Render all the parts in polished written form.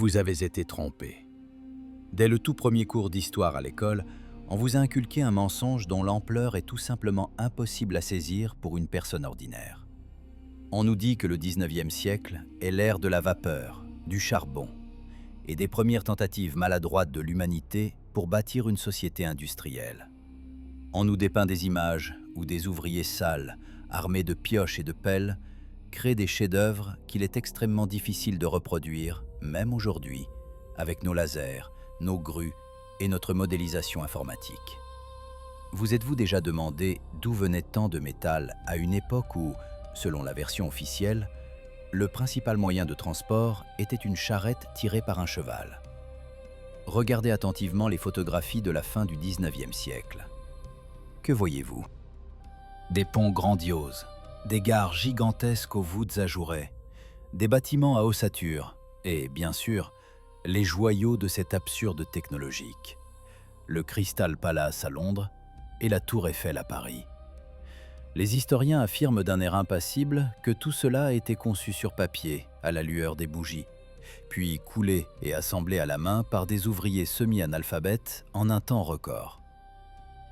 Vous avez été trompé. Dès le tout premier cours d'histoire à l'école, on vous a inculqué un mensonge dont l'ampleur est tout simplement impossible à saisir pour une personne ordinaire. On nous dit que le 19e siècle est l'ère de la vapeur, du charbon et des premières tentatives maladroites de l'humanité pour bâtir une société industrielle. On nous dépeint des images où des ouvriers sales, armés de pioches et de pelles, créent des chefs-d'œuvre qu'il est extrêmement difficile de reproduire, même aujourd'hui, avec nos lasers, nos grues et notre modélisation informatique. Vous êtes-vous déjà demandé d'où venait tant de métal à une époque où, selon la version officielle, le principal moyen de transport était une charrette tirée par un cheval? Regardez attentivement les photographies de la fin du 19e siècle. Que voyez-vous? Des ponts grandioses, des gares gigantesques aux voûtes ajourées, des bâtiments à ossature et, bien sûr, les joyaux de cette absurde technologique. Le Crystal Palace à Londres et la Tour Eiffel à Paris. Les historiens affirment d'un air impassible que tout cela a été conçu sur papier, à la lueur des bougies, puis coulé et assemblé à la main par des ouvriers semi-analphabètes en un temps record.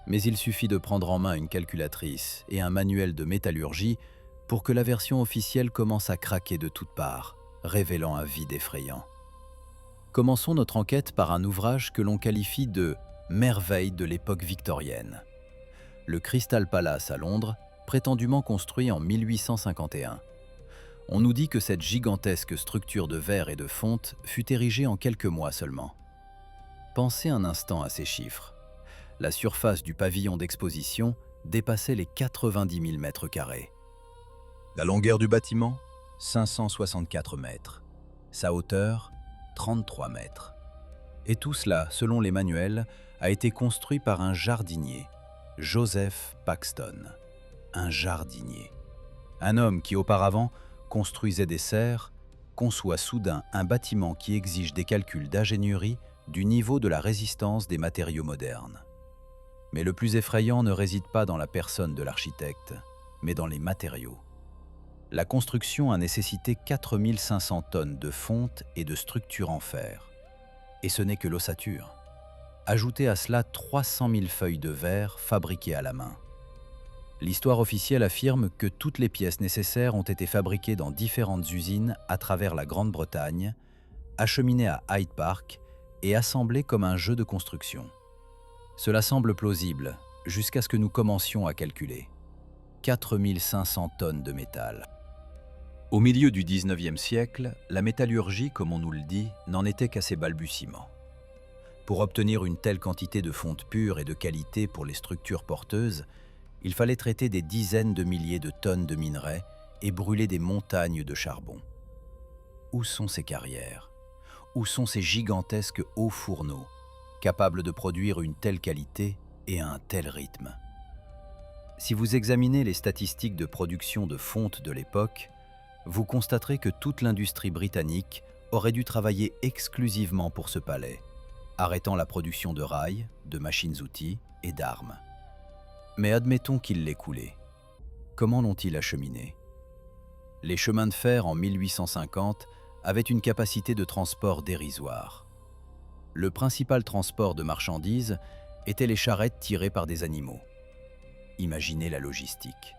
Mais il suffit de prendre en main une calculatrice et un manuel de métallurgie pour que la version officielle commence à craquer de toutes parts, révélant un vide effrayant. Commençons notre enquête par un ouvrage que l'on qualifie de « merveille de l'époque victorienne ». Le Crystal Palace à Londres, prétendument construit en 1851. On nous dit que cette gigantesque structure de verre et de fonte fut érigée en quelques mois seulement. Pensez un instant à ces chiffres. La surface du pavillon d'exposition dépassait les 90 000 mètres carrés. La longueur du bâtiment, 564 mètres. Sa hauteur, 33 mètres. Et tout cela, selon les manuels, a été construit par un jardinier, Joseph Paxton. Un jardinier. Un homme qui auparavant construisait des serres, conçoit soudain un bâtiment qui exige des calculs d'ingénierie du niveau de la résistance des matériaux modernes. Mais le plus effrayant ne réside pas dans la personne de l'architecte, mais dans les matériaux. La construction a nécessité 4500 tonnes de fonte et de structures en fer. Et ce n'est que l'ossature. Ajoutez à cela 300 000 feuilles de verre fabriquées à la main. L'histoire officielle affirme que toutes les pièces nécessaires ont été fabriquées dans différentes usines à travers la Grande-Bretagne, acheminées à Hyde Park et assemblées comme un jeu de construction. Cela semble plausible, jusqu'à ce que nous commencions à calculer. 4500 tonnes de métal. Au milieu du 19e siècle, la métallurgie, comme on nous le dit, n'en était qu'à ses balbutiements. Pour obtenir une telle quantité de fonte pure et de qualité pour les structures porteuses, il fallait traiter des dizaines de milliers de tonnes de minerais et brûler des montagnes de charbon. Où sont ces carrières? Où sont ces gigantesques hauts fourneaux, capables de produire une telle qualité et à un tel rythme? Si vous examinez les statistiques de production de fonte de l'époque, vous constaterez que toute l'industrie britannique aurait dû travailler exclusivement pour ce palais, arrêtant la production de rails, de machines-outils et d'armes. Mais admettons qu'il l'ait coulé. Comment l'ont-ils acheminé? Les chemins de fer en 1850 avaient une capacité de transport dérisoire. Le principal transport de marchandises était les charrettes tirées par des animaux. Imaginez la logistique.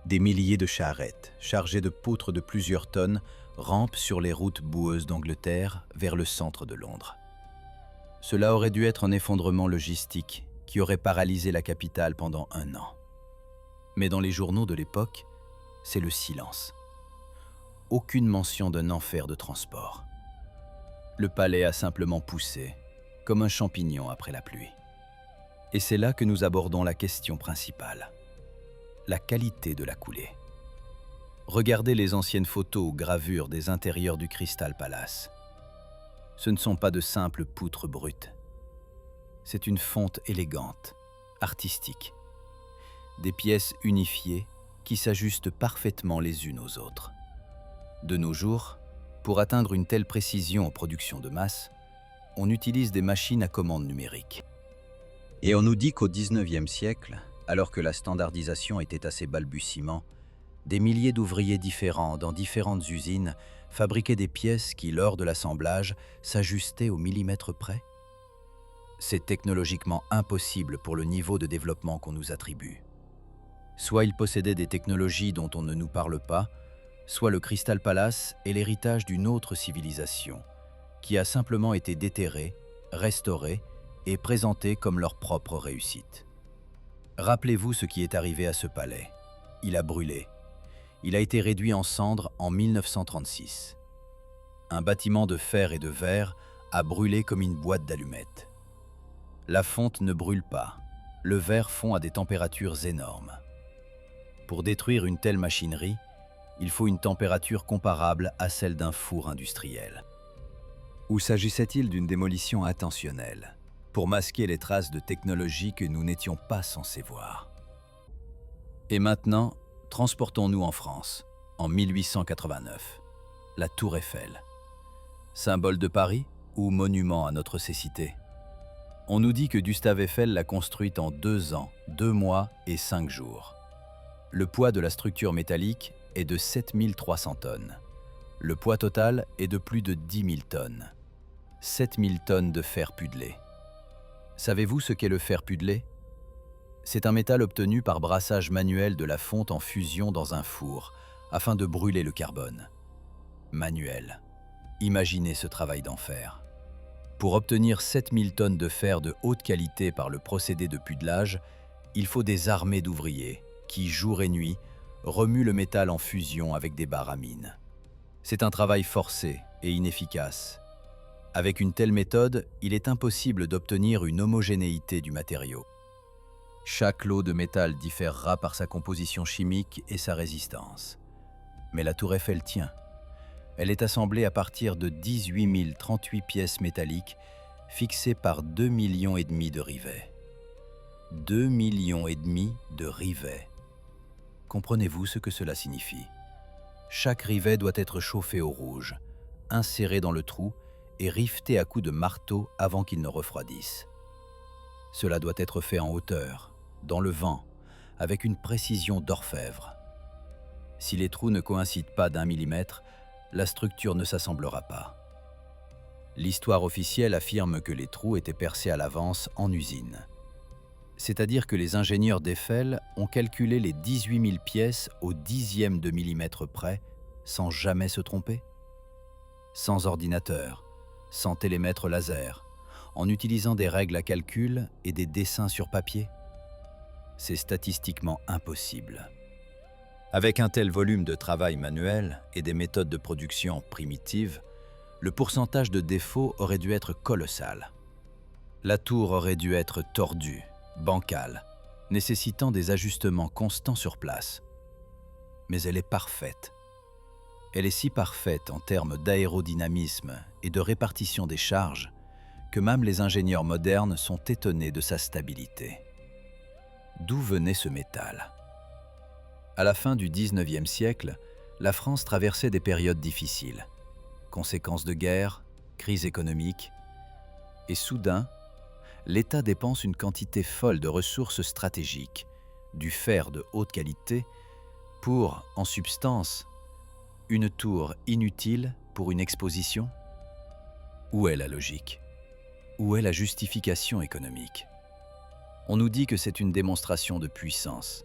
Des milliers de charrettes, chargées de poutres de plusieurs tonnes, rampent sur les routes boueuses d'Angleterre vers le centre de Londres. Cela aurait dû être un effondrement logistique qui aurait paralysé la capitale pendant 1 an. Mais dans les journaux de l'époque, c'est le silence. Aucune mention d'un enfer de transport. Le palais a simplement poussé, comme un champignon après la pluie. Et c'est là que nous abordons la question principale. La qualité de la coulée. Regardez les anciennes photos ou gravures des intérieurs du Crystal Palace. Ce ne sont pas de simples poutres brutes. C'est une fonte élégante, artistique. Des pièces unifiées qui s'ajustent parfaitement les unes aux autres. De nos jours, pour atteindre une telle précision en production de masse, on utilise des machines à commande numérique. Et on nous dit qu'au 19e siècle, alors que la standardisation était à ses balbutiements, des milliers d'ouvriers différents dans différentes usines Fabriquer des pièces qui, lors de l'assemblage, s'ajustaient au millimètre près? C'est technologiquement impossible pour le niveau de développement qu'on nous attribue. Soit ils possédaient des technologies dont on ne nous parle pas, soit le Crystal Palace est l'héritage d'une autre civilisation, qui a simplement été déterrée, restaurée et présentée comme leur propre réussite. Rappelez-vous ce qui est arrivé à ce palais. Il a brûlé. Il a été réduit en cendres en 1936. Un bâtiment de fer et de verre a brûlé comme une boîte d'allumettes. La fonte ne brûle pas. Le verre fond à des températures énormes. Pour détruire une telle machinerie, il faut une température comparable à celle d'un four industriel. Ou s'agissait-il d'une démolition intentionnelle, pour masquer les traces de technologie que nous n'étions pas censés voir? Et maintenant, transportons-nous en France, en 1889. La Tour Eiffel. Symbole de Paris ou monument à notre cécité? On nous dit que Gustave Eiffel l'a construite en 2 ans, 2 mois et 5 jours. Le poids de la structure métallique est de 7300 tonnes. Le poids total est de plus de 10 000 tonnes. 7000 tonnes de fer puddlé. Savez-vous ce qu'est le fer puddlé? C'est un métal obtenu par brassage manuel de la fonte en fusion dans un four, afin de brûler le carbone. Manuel. Imaginez ce travail d'enfer. Pour obtenir 7000 tonnes de fer de haute qualité par le procédé de puddlage, il faut des armées d'ouvriers qui, jour et nuit, remuent le métal en fusion avec des barres à mine. C'est un travail forcé et inefficace. Avec une telle méthode, il est impossible d'obtenir une homogénéité du matériau. Chaque lot de métal différera par sa composition chimique et sa résistance. Mais la Tour Eiffel tient. Elle est assemblée à partir de 18 038 pièces métalliques fixées par 2,5 millions de rivets. 2,5 millions de rivets. Comprenez-vous ce que cela signifie? Chaque rivet doit être chauffé au rouge, inséré dans le trou et riveté à coups de marteau avant qu'il ne refroidisse. Cela doit être fait en hauteur, dans le vent, avec une précision d'orfèvre. Si les trous ne coïncident pas d'1 millimètre, la structure ne s'assemblera pas. L'histoire officielle affirme que les trous étaient percés à l'avance en usine. C'est-à-dire que les ingénieurs d'Eiffel ont calculé les 18 000 pièces au dixième de millimètre près, sans jamais se tromper. Sans ordinateur, sans télémètre laser, en utilisant des règles à calcul et des dessins sur papier. C'est statistiquement impossible. Avec un tel volume de travail manuel et des méthodes de production primitives, le pourcentage de défauts aurait dû être colossal. La tour aurait dû être tordue, bancale, nécessitant des ajustements constants sur place. Mais elle est parfaite. Elle est si parfaite en termes d'aérodynamisme et de répartition des charges que même les ingénieurs modernes sont étonnés de sa stabilité. D'où venait ce métal? À la fin du XIXe siècle, la France traversait des périodes difficiles, conséquences de guerre, crise économique, et soudain, l'État dépense une quantité folle de ressources stratégiques, du fer de haute qualité, pour, en substance, une tour inutile pour une exposition? Où est la logique? Où est la justification économique? On nous dit que c'est une démonstration de puissance,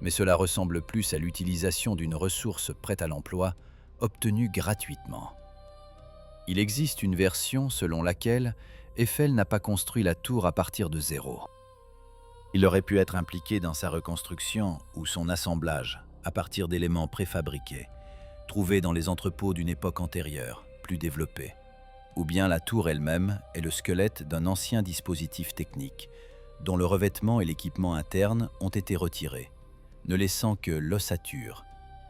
mais cela ressemble plus à l'utilisation d'une ressource prête à l'emploi, obtenue gratuitement. Il existe une version selon laquelle Eiffel n'a pas construit la tour à partir de zéro. Il aurait pu être impliqué dans sa reconstruction ou son assemblage à partir d'éléments préfabriqués, trouvés dans les entrepôts d'une époque antérieure, plus développée. Ou bien la tour elle-même est le squelette d'un ancien dispositif technique, dont le revêtement et l'équipement interne ont été retirés, ne laissant que l'ossature,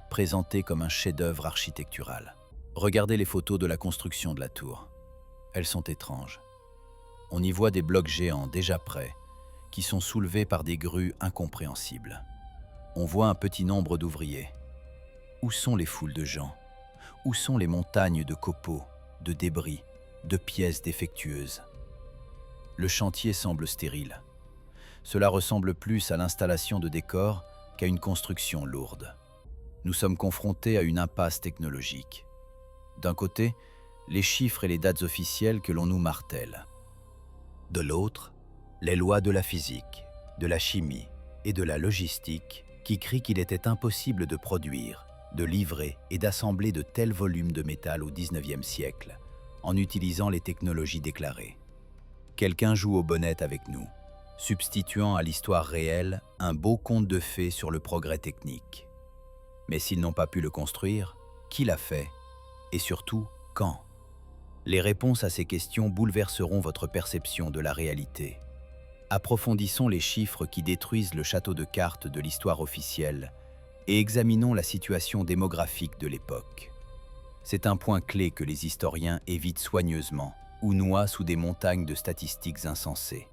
présentée comme un chef-d'œuvre architectural. Regardez les photos de la construction de la tour. Elles sont étranges. On y voit des blocs géants déjà prêts, qui sont soulevés par des grues incompréhensibles. On voit un petit nombre d'ouvriers. Où sont les foules de gens? Où sont les montagnes de copeaux, de débris, de pièces défectueuses? Le chantier semble stérile. Cela ressemble plus à l'installation de décors qu'à une construction lourde. Nous sommes confrontés à une impasse technologique. D'un côté, les chiffres et les dates officielles que l'on nous martèle. De l'autre, les lois de la physique, de la chimie et de la logistique qui crient qu'il était impossible de produire, de livrer et d'assembler de tels volumes de métal au XIXe siècle en utilisant les technologies déclarées. Quelqu'un joue aux bonnettes avec nous, substituant à l'histoire réelle un beau conte de fées sur le progrès technique. Mais s'ils n'ont pas pu le construire, qui l'a fait? Et surtout, quand? Les réponses à ces questions bouleverseront votre perception de la réalité. Approfondissons les chiffres qui détruisent le château de cartes de l'histoire officielle et examinons la situation démographique de l'époque. C'est un point clé que les historiens évitent soigneusement ou noient sous des montagnes de statistiques insensées.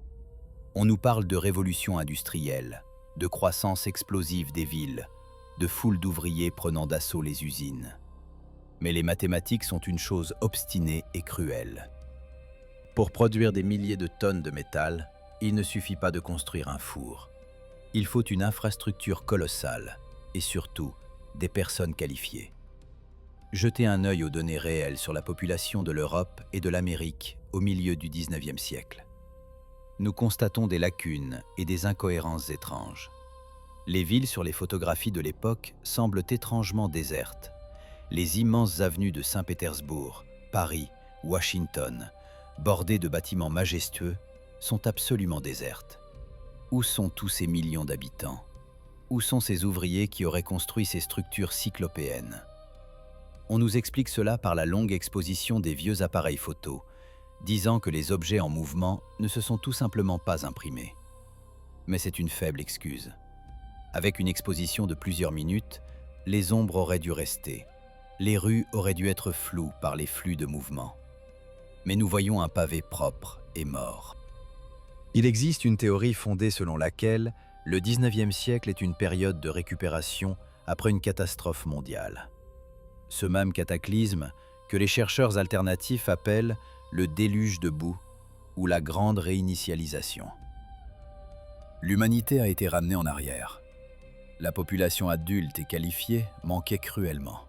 On nous parle de révolution industrielle, de croissance explosive des villes, de foules d'ouvriers prenant d'assaut les usines. Mais les mathématiques sont une chose obstinée et cruelle. Pour produire des milliers de tonnes de métal, il ne suffit pas de construire un four. Il faut une infrastructure colossale et surtout des personnes qualifiées. Jetez un œil aux données réelles sur la population de l'Europe et de l'Amérique au milieu du XIXe siècle. Nous constatons des lacunes et des incohérences étranges. Les villes sur les photographies de l'époque semblent étrangement désertes. Les immenses avenues de Saint-Pétersbourg, Paris, Washington, bordées de bâtiments majestueux, sont absolument désertes. Où sont tous ces millions d'habitants? Où sont ces ouvriers qui auraient construit ces structures cyclopéennes? On nous explique cela par la longue exposition des vieux appareils photo, disant que les objets en mouvement ne se sont tout simplement pas imprimés. Mais c'est une faible excuse. Avec une exposition de plusieurs minutes, les ombres auraient dû rester. Les rues auraient dû être floues par les flux de mouvement. Mais nous voyons un pavé propre et mort. Il existe une théorie fondée selon laquelle le XIXe siècle est une période de récupération après une catastrophe mondiale. Ce même cataclysme que les chercheurs alternatifs appellent le déluge de boue ou la grande réinitialisation. L'humanité a été ramenée en arrière. La population adulte et qualifiée manquait cruellement.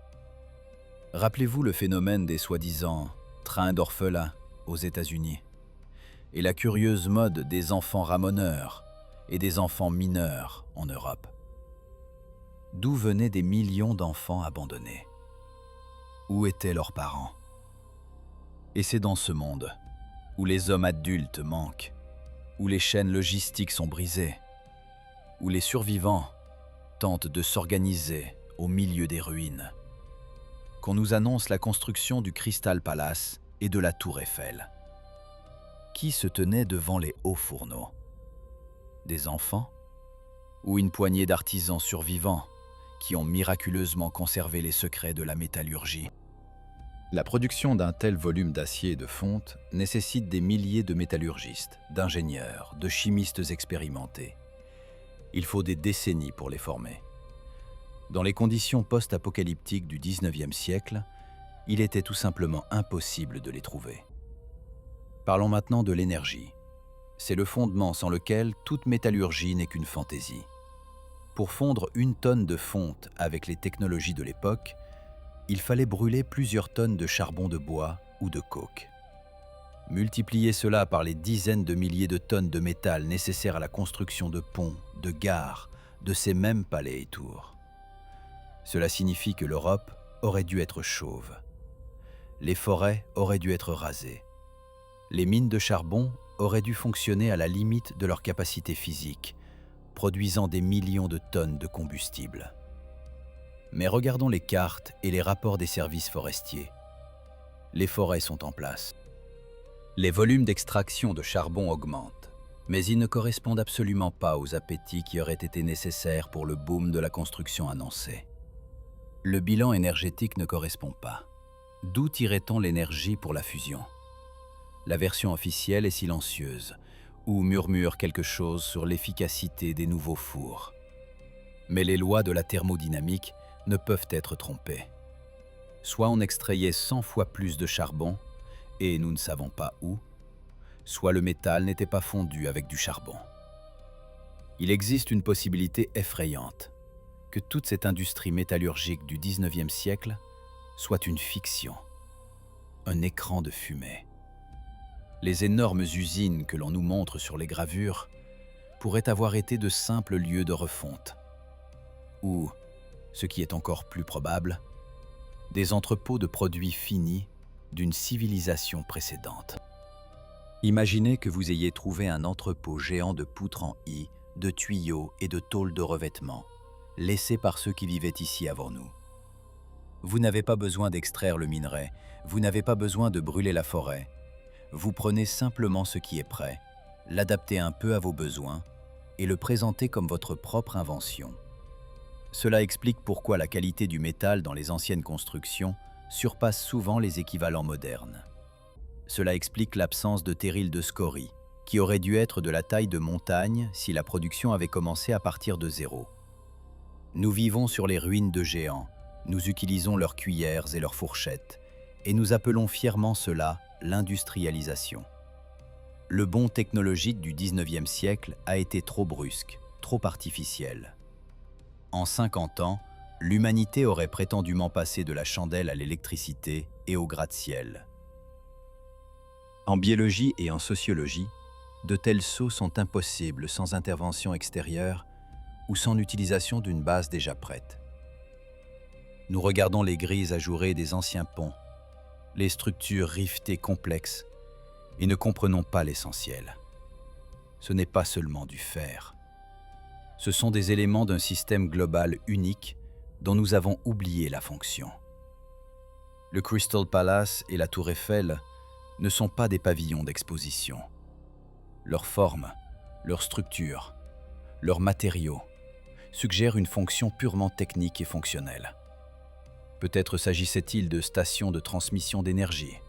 Rappelez-vous le phénomène des soi-disant trains d'orphelins aux États-Unis et la curieuse mode des enfants ramoneurs et des enfants mineurs en Europe. D'où venaient des millions d'enfants abandonnés? Où étaient leurs parents? Et c'est dans ce monde où les hommes adultes manquent, où les chaînes logistiques sont brisées, où les survivants tentent de s'organiser au milieu des ruines, qu'on nous annonce la construction du Crystal Palace et de la Tour Eiffel. Qui se tenait devant les hauts fourneaux? Des enfants? Ou une poignée d'artisans survivants qui ont miraculeusement conservé les secrets de la métallurgie? La production d'un tel volume d'acier et de fonte nécessite des milliers de métallurgistes, d'ingénieurs, de chimistes expérimentés. Il faut des décennies pour les former. Dans les conditions post-apocalyptiques du XIXe siècle, il était tout simplement impossible de les trouver. Parlons maintenant de l'énergie. C'est le fondement sans lequel toute métallurgie n'est qu'une fantaisie. Pour fondre 1 tonne de fonte avec les technologies de l'époque, il fallait brûler plusieurs tonnes de charbon de bois ou de coke. Multipliez cela par les dizaines de milliers de tonnes de métal nécessaires à la construction de ponts, de gares, de ces mêmes palais et tours. Cela signifie que l'Europe aurait dû être chauve. Les forêts auraient dû être rasées. Les mines de charbon auraient dû fonctionner à la limite de leur capacité physique, produisant des millions de tonnes de combustible. Mais regardons les cartes et les rapports des services forestiers. Les forêts sont en place. Les volumes d'extraction de charbon augmentent, mais ils ne correspondent absolument pas aux appétits qui auraient été nécessaires pour le boom de la construction annoncé. Le bilan énergétique ne correspond pas. D'où tirait-on l'énergie pour la fusion? La version officielle est silencieuse, ou murmure quelque chose sur l'efficacité des nouveaux fours. Mais les lois de la thermodynamique ne peuvent être trompées. Soit on extrayait 100 fois plus de charbon, et nous ne savons pas où, soit le métal n'était pas fondu avec du charbon. Il existe une possibilité effrayante, que toute cette industrie métallurgique du XIXe siècle soit une fiction, un écran de fumée. Les énormes usines que l'on nous montre sur les gravures pourraient avoir été de simples lieux de refonte. Ou, ce qui est encore plus probable, des entrepôts de produits finis d'une civilisation précédente. Imaginez que vous ayez trouvé un entrepôt géant de poutres en I, de tuyaux et de tôles de revêtement, laissés par ceux qui vivaient ici avant nous. Vous n'avez pas besoin d'extraire le minerai, vous n'avez pas besoin de brûler la forêt. Vous prenez simplement ce qui est prêt, l'adaptez un peu à vos besoins et le présentez comme votre propre invention. Cela explique pourquoi la qualité du métal dans les anciennes constructions surpasse souvent les équivalents modernes. Cela explique l'absence de terrils de scorie, qui aurait dû être de la taille de montagne si la production avait commencé à partir de zéro. Nous vivons sur les ruines de géants, nous utilisons leurs cuillères et leurs fourchettes, et nous appelons fièrement cela l'industrialisation. Le bond technologique du 19e siècle a été trop brusque, trop artificiel. En 50 ans, l'humanité aurait prétendument passé de la chandelle à l'électricité et au gratte-ciel. En biologie et en sociologie, de tels sauts sont impossibles sans intervention extérieure ou sans l'utilisation d'une base déjà prête. Nous regardons les grilles ajourées des anciens ponts, les structures rivetées complexes, et ne comprenons pas l'essentiel. Ce n'est pas seulement du fer. Ce sont des éléments d'un système global unique dont nous avons oublié la fonction. Le Crystal Palace et la Tour Eiffel ne sont pas des pavillons d'exposition. Leur forme, leur structure, leurs matériaux suggèrent une fonction purement technique et fonctionnelle. Peut-être s'agissait-il de stations de transmission d'énergie,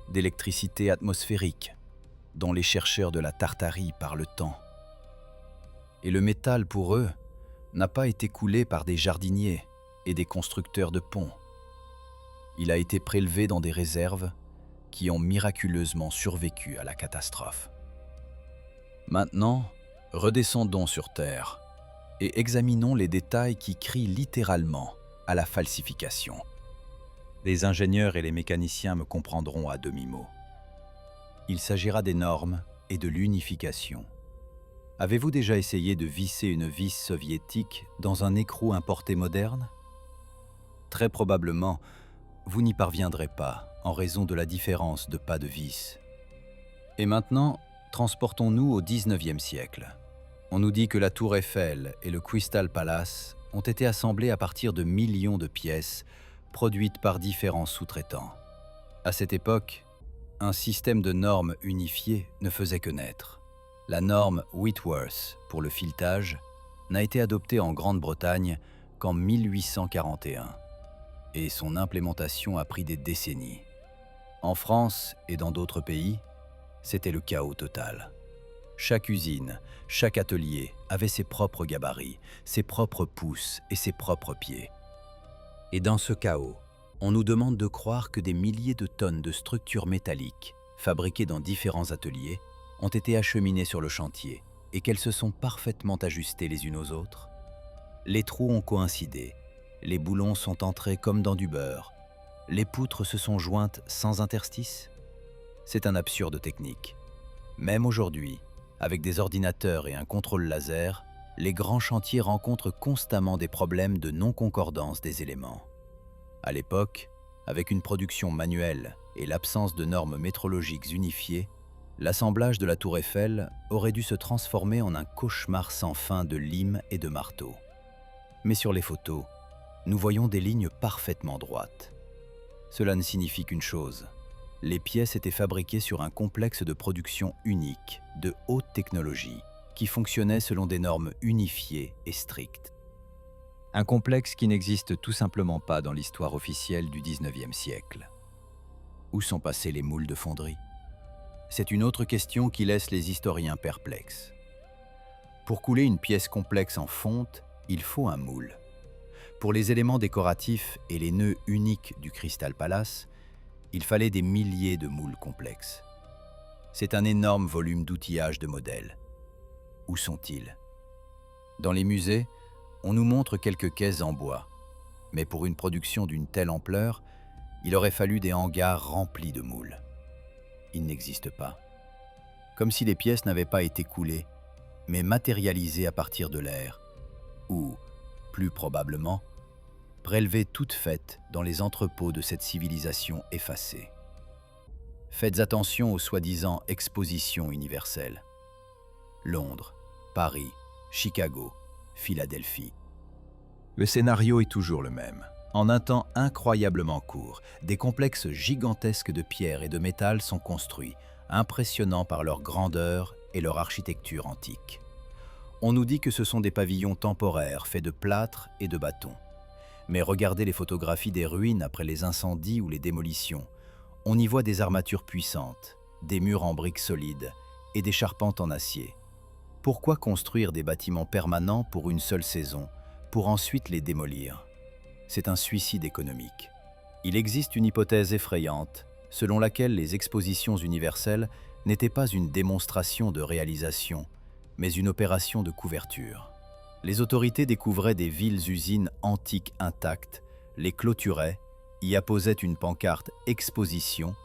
d'électricité atmosphérique, dont les chercheurs de la Tartarie parlent tant. Et le métal, pour eux, n'a pas été coulé par des jardiniers et des constructeurs de ponts. Il a été prélevé dans des réserves qui ont miraculeusement survécu à la catastrophe. Maintenant, redescendons sur Terre et examinons les détails qui crient littéralement à la falsification. Les ingénieurs et les mécaniciens me comprendront à demi-mot. Il s'agira des normes et de l'unification. Avez-vous déjà essayé de visser une vis soviétique dans un écrou importé moderne? Très probablement, vous n'y parviendrez pas en raison de la différence de pas de vis. Et maintenant, transportons-nous au 19e siècle. On nous dit que la Tour Eiffel et le Crystal Palace ont été assemblés à partir de millions de pièces produites par différents sous-traitants. À cette époque, un système de normes unifiées ne faisait que naître. La norme Whitworth pour le filetage n'a été adoptée en Grande-Bretagne qu'en 1841 et son implémentation a pris des décennies. En France et dans d'autres pays, c'était le chaos total. Chaque usine, chaque atelier avait ses propres gabarits, ses propres pouces et ses propres pieds. Et dans ce chaos, on nous demande de croire que des milliers de tonnes de structures métalliques, fabriquées dans différents ateliers, ont été acheminées sur le chantier et qu'elles se sont parfaitement ajustées les unes aux autres. Les trous ont coïncidé, les boulons sont entrés comme dans du beurre, les poutres se sont jointes sans interstice. C'est un absurde technique. Même aujourd'hui, avec des ordinateurs et un contrôle laser, les grands chantiers rencontrent constamment des problèmes de non-concordance des éléments. À l'époque, avec une production manuelle et l'absence de normes métrologiques unifiées, l'assemblage de la Tour Eiffel aurait dû se transformer en un cauchemar sans fin de limes et de marteaux. Mais sur les photos, nous voyons des lignes parfaitement droites. Cela ne signifie qu'une chose. Les pièces étaient fabriquées sur un complexe de production unique, de haute technologie, qui fonctionnait selon des normes unifiées et strictes. Un complexe qui n'existe tout simplement pas dans l'histoire officielle du 19e siècle. Où sont passés les moules de fonderie? C'est une autre question qui laisse les historiens perplexes. Pour couler une pièce complexe en fonte, il faut un moule. Pour les éléments décoratifs et les nœuds uniques du Crystal Palace, il fallait des milliers de moules complexes. C'est un énorme volume d'outillage de modèles. Où sont-ils? Dans les musées, on nous montre quelques caisses en bois, mais pour une production d'une telle ampleur, Il aurait fallu des hangars remplis de moules. Ils n'existent pas. Comme si les pièces n'avaient pas été coulées, mais matérialisées à partir de l'air, ou, plus probablement, prélevées toutes faites dans les entrepôts de cette civilisation effacée. Faites attention aux soi-disant expositions universelles. Londres, Paris, Chicago, Philadelphie. Le scénario est toujours le même. En un temps incroyablement court, des complexes gigantesques de pierre et de métal sont construits, impressionnants par leur grandeur et leur architecture antique. On nous dit que ce sont des pavillons temporaires faits de plâtre et de bâtons. Mais regardez les photographies des ruines après les incendies ou les démolitions. On y voit des armatures puissantes, des murs en briques solides et des charpentes en acier. Pourquoi construire des bâtiments permanents pour une seule saison, pour ensuite les démolir? C'est un suicide économique. Il existe une hypothèse effrayante, selon laquelle les expositions universelles n'étaient pas une démonstration de réalisation, mais une opération de couverture. Les autorités découvraient des villes-usines antiques intactes, les clôturaient, y apposaient une pancarte « Exposition »,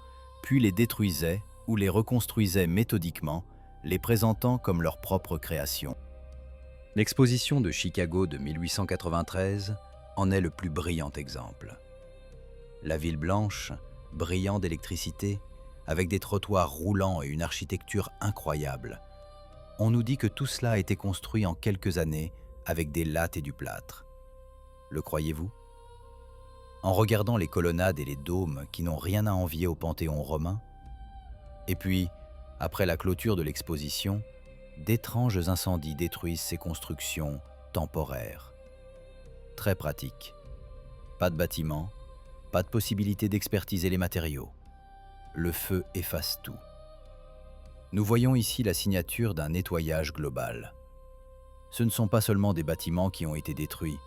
puis les détruisaient ou les reconstruisaient méthodiquement, les présentant comme leur propre création. L'exposition de Chicago de 1893 en est le plus brillant exemple. La ville blanche, brillant d'électricité, avec des trottoirs roulants et une architecture incroyable. On nous dit que tout cela a été construit en quelques années avec des lattes et du plâtre. Le croyez-vous? En regardant les colonnades et les dômes qui n'ont rien à envier au Panthéon romain? Et puis, après la clôture de l'exposition, d'étranges incendies détruisent ces constructions temporaires. Très pratique. Pas de bâtiment, pas de possibilité d'expertiser les matériaux. Le feu efface tout. Nous voyons ici la signature d'un nettoyage global. Ce ne sont pas seulement des bâtiments qui ont été détruits,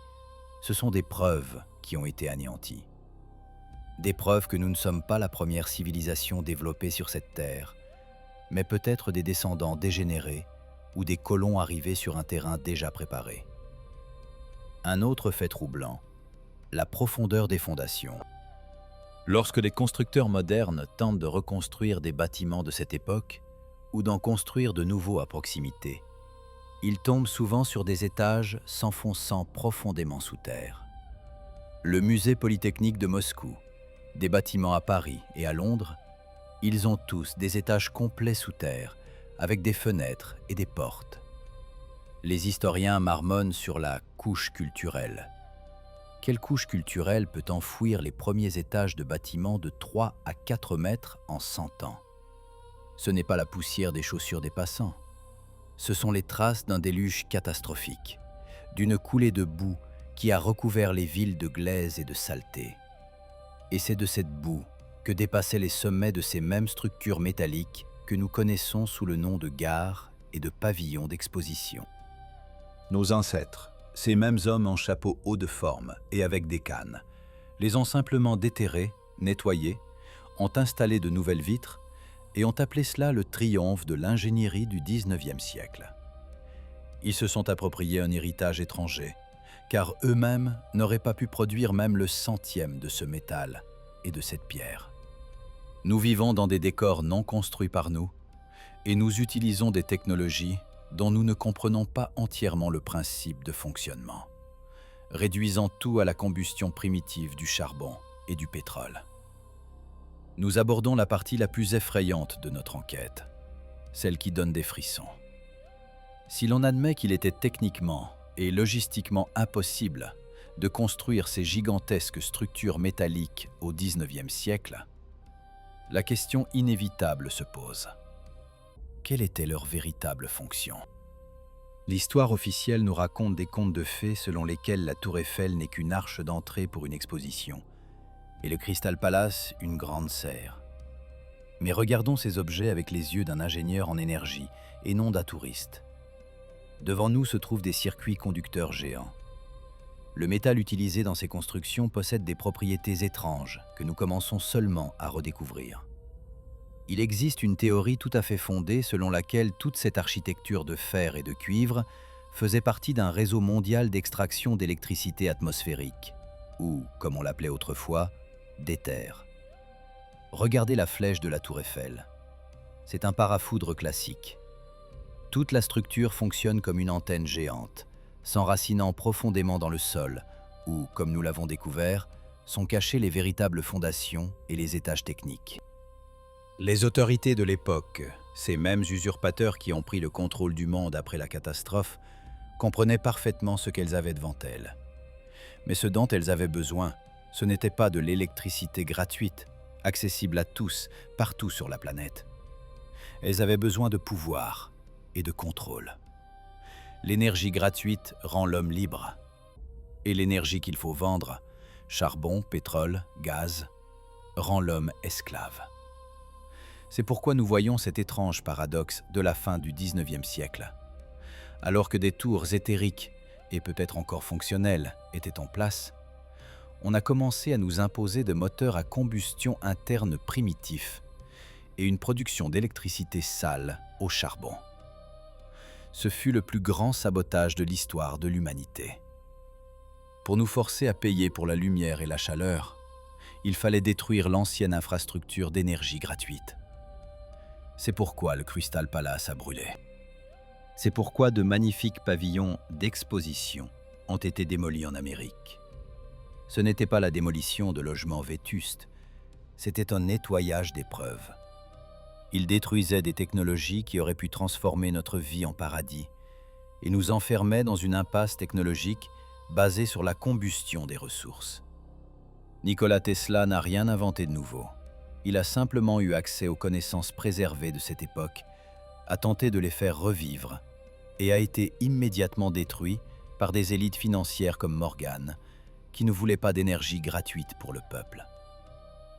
ce sont des preuves qui ont été anéanties. Des preuves que nous ne sommes pas la première civilisation développée sur cette terre, mais peut-être des descendants dégénérés ou des colons arrivés sur un terrain déjà préparé. Un autre fait troublant, la profondeur des fondations. Lorsque les constructeurs modernes tentent de reconstruire des bâtiments de cette époque ou d'en construire de nouveaux à proximité, ils tombent souvent sur des étages s'enfonçant profondément sous terre. Le musée polytechnique de Moscou, des bâtiments à Paris et à Londres, ils ont tous des étages complets sous terre, avec des fenêtres et des portes. Les historiens marmonnent sur la couche culturelle. Quelle couche culturelle peut enfouir les premiers étages de bâtiments de 3 à 4 mètres en 100 ans? Ce n'est pas la poussière des chaussures des passants. Ce sont les traces d'un déluge catastrophique, d'une coulée de boue qui a recouvert les villes de glaise et de saleté. Et c'est de cette boue que dépassaient les sommets de ces mêmes structures métalliques que nous connaissons sous le nom de gares et de pavillons d'exposition. Nos ancêtres, ces mêmes hommes en chapeau haut de forme et avec des cannes, les ont simplement déterrés, nettoyés, ont installé de nouvelles vitres et ont appelé cela le triomphe de l'ingénierie du XIXe siècle. Ils se sont appropriés un héritage étranger, car eux-mêmes n'auraient pas pu produire même le centième de ce métal et de cette pierre. Nous vivons dans des décors non construits par nous, et nous utilisons des technologies dont nous ne comprenons pas entièrement le principe de fonctionnement, réduisant tout à la combustion primitive du charbon et du pétrole. Nous abordons la partie la plus effrayante de notre enquête, celle qui donne des frissons. Si l'on admet qu'il était techniquement et logistiquement impossible de construire ces gigantesques structures métalliques au XIXe siècle, la question inévitable se pose. Quelle était leur véritable fonction? L'histoire officielle nous raconte des contes de fées selon lesquels la Tour Eiffel n'est qu'une arche d'entrée pour une exposition, et le Crystal Palace une grande serre. Mais regardons ces objets avec les yeux d'un ingénieur en énergie et non d'un touriste. Devant nous se trouvent des circuits conducteurs géants. Le métal utilisé dans ces constructions possède des propriétés étranges que nous commençons seulement à redécouvrir. Il existe une théorie tout à fait fondée selon laquelle toute cette architecture de fer et de cuivre faisait partie d'un réseau mondial d'extraction d'électricité atmosphérique, ou, comme on l'appelait autrefois, d'éther. Regardez la flèche de la tour Eiffel. C'est un parafoudre classique. Toute la structure fonctionne comme une antenne géante, s'enracinant profondément dans le sol, où, comme nous l'avons découvert, sont cachées les véritables fondations et les étages techniques. Les autorités de l'époque, ces mêmes usurpateurs qui ont pris le contrôle du monde après la catastrophe, comprenaient parfaitement ce qu'elles avaient devant elles. Mais ce dont elles avaient besoin, ce n'était pas de l'électricité gratuite, accessible à tous, partout sur la planète. Elles avaient besoin de pouvoir et de contrôle. L'énergie gratuite rend l'homme libre. Et l'énergie qu'il faut vendre, charbon, pétrole, gaz, rend l'homme esclave. C'est pourquoi nous voyons cet étrange paradoxe de la fin du XIXe siècle. Alors que des tours éthériques, et peut-être encore fonctionnelles, étaient en place, on a commencé à nous imposer de moteurs à combustion interne primitifs et une production d'électricité sale au charbon. Ce fut le plus grand sabotage de l'histoire de l'humanité. Pour nous forcer à payer pour la lumière et la chaleur, il fallait détruire l'ancienne infrastructure d'énergie gratuite. C'est pourquoi le Crystal Palace a brûlé. C'est pourquoi de magnifiques pavillons d'exposition ont été démolis en Amérique. Ce n'était pas la démolition de logements vétustes, c'était un nettoyage des preuves. Ils détruisaient des technologies qui auraient pu transformer notre vie en paradis et nous enfermaient dans une impasse technologique basée sur la combustion des ressources. Nikola Tesla n'a rien inventé de nouveau. Il a simplement eu accès aux connaissances préservées de cette époque, a tenté de les faire revivre et a été immédiatement détruit par des élites financières comme Morgan, qui ne voulaient pas d'énergie gratuite pour le peuple.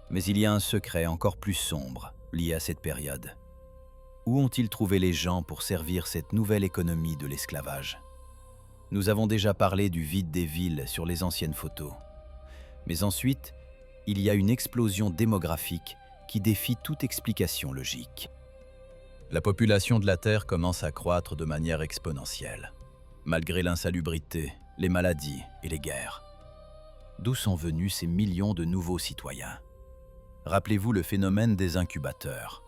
Mais il y a un secret encore plus sombre lié à cette période. Où ont-ils trouvé les gens pour servir cette nouvelle économie de l'esclavage? Nous avons déjà parlé du vide des villes sur les anciennes photos. Mais ensuite, il y a une explosion démographique qui défie toute explication logique. La population de la Terre commence à croître de manière exponentielle, malgré l'insalubrité, les maladies et les guerres. D'où sont venus ces millions de nouveaux citoyens? Rappelez-vous le phénomène des incubateurs.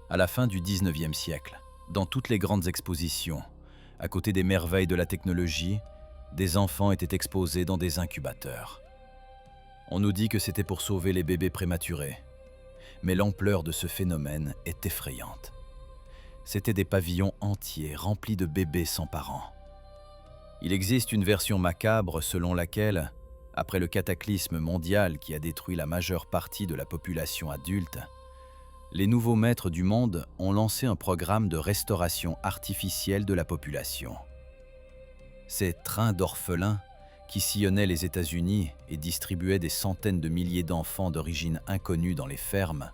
À la fin du XIXe siècle, dans toutes les grandes expositions, à côté des merveilles de la technologie, des enfants étaient exposés dans des incubateurs. On nous dit que c'était pour sauver les bébés prématurés, mais l'ampleur de ce phénomène est effrayante. C'étaient des pavillons entiers remplis de bébés sans parents. Il existe une version macabre selon laquelle, après le cataclysme mondial qui a détruit la majeure partie de la population adulte, les nouveaux maîtres du monde ont lancé un programme de restauration artificielle de la population. Ces trains d'orphelins qui sillonnaient les États-Unis et distribuaient des centaines de milliers d'enfants d'origine inconnue dans les fermes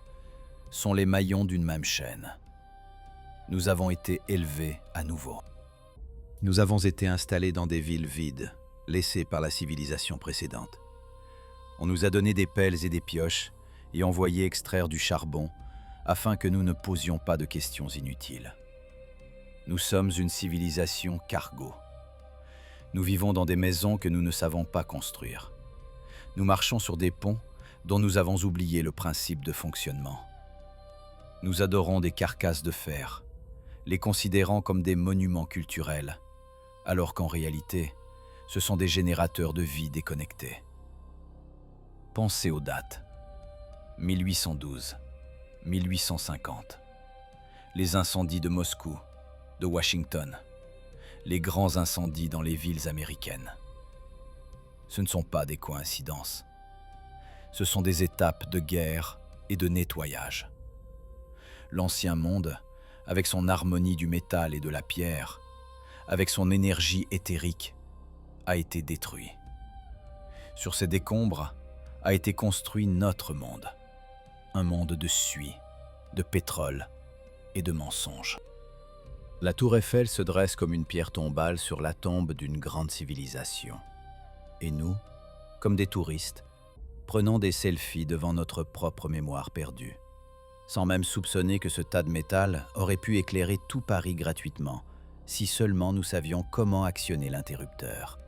sont les maillons d'une même chaîne. Nous avons été élevés à nouveau. Nous avons été installés dans des villes vides, laissées par la civilisation précédente. On nous a donné des pelles et des pioches et envoyé extraire du charbon afin que nous ne posions pas de questions inutiles. Nous sommes une civilisation cargo. Nous vivons dans des maisons que nous ne savons pas construire. Nous marchons sur des ponts dont nous avons oublié le principe de fonctionnement. Nous adorons des carcasses de fer, les considérant comme des monuments culturels, alors qu'en réalité, ce sont des générateurs de vie déconnectés. Pensez aux dates. 1812, 1850. Les incendies de Moscou, de Washington, les grands incendies dans les villes américaines. Ce ne sont pas des coïncidences. Ce sont des étapes de guerre et de nettoyage. L'ancien monde, avec son harmonie du métal et de la pierre, avec son énergie éthérique, a été détruit. Sur ces décombres a été construit notre monde, un monde de suie, de pétrole et de mensonges. La tour Eiffel se dresse comme une pierre tombale sur la tombe d'une grande civilisation. Et nous, comme des touristes, prenons des selfies devant notre propre mémoire perdue, sans même soupçonner que ce tas de métal aurait pu éclairer tout Paris gratuitement, si seulement nous savions comment actionner l'interrupteur.